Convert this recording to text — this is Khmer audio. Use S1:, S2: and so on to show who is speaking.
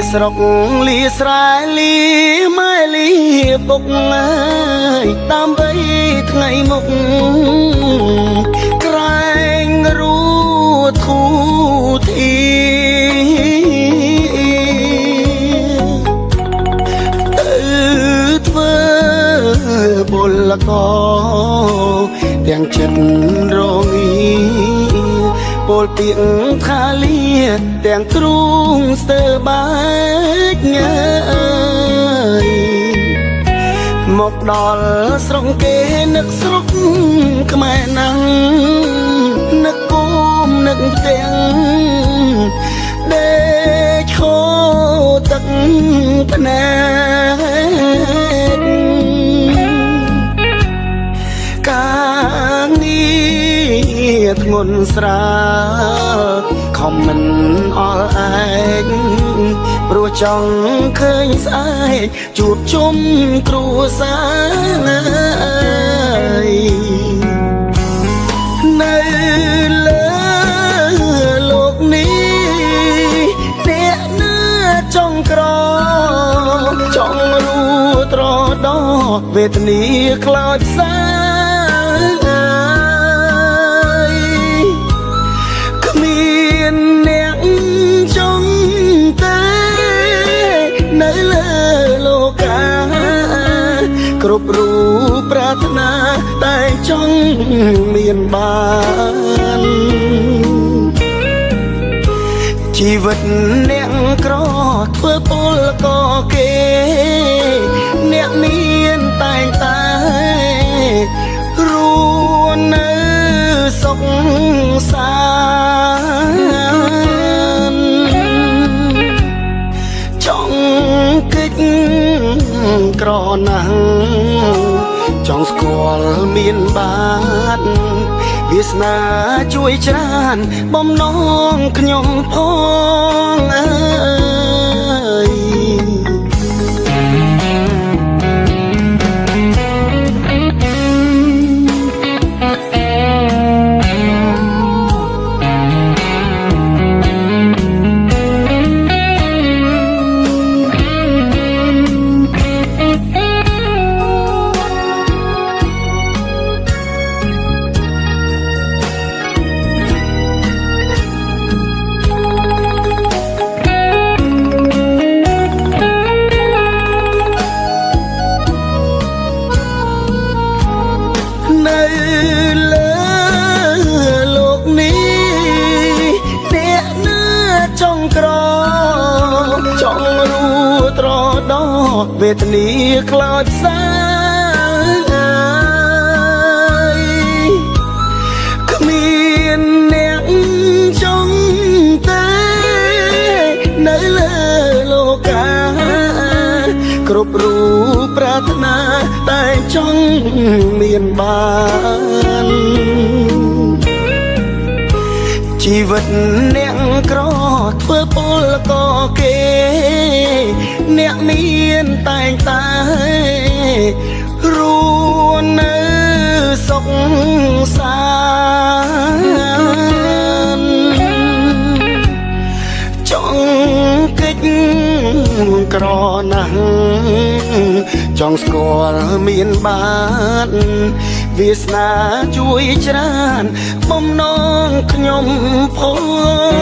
S1: ស្រុកលីស្រែលីម៉ែលីពុកអើយដើម្បីថ្ងៃមុខក្រែងរូធូធីទៅធ្វើពលកទាំងចិត្តរងាពលពីងថាលាទាំងទ្រូងស្ទើបែកញើយមកដល់ស្រុកគេនឹកស្រុកខ្មែរណាំងនឹកគូមនឹកទាំងដេកខោទឹកភ្នែកការងារធ្ងន់ស្រាលខំមិនអល់ឯងព្រោះចង់ឃើញស្អែកជួបជុំគ្រួសារនៅលើលោកនេះអ្នកណាចង់ក្រចង់រួត្រដោវេទនាខ្លោចសាគ្រប់រូបប្រាថ្នាតែចង់មានបានជីវិតអ្នកក្រធ្វើពលកគេអ្នកមានតែងតែរួននៅសុខសាន្តចង់កិច្ចក្រណាស់ចង់ស្គាល់មានបានវាសនាជួយច្រើនបំណងខ្ញុំផងអើយនៅលើលោកនេះអ្នកណាចង់ក្រចង់រួត្រដោវេទនាខ្លោចសាគ្មានអ្នកចង់ទេនៅលើលោកាគ្រប់រូបប្រាថ្នាតែចង់មានបានជីវិតអ្នកក្រធ្វើពលកគេអ្នកមានតែងតែរួននៅសុខសាន្តចង់កិច្ចក្រណាស់ចង់ស្គាល់មានបានវាសនាជួយច្រើនបំណងខ្ញុំផង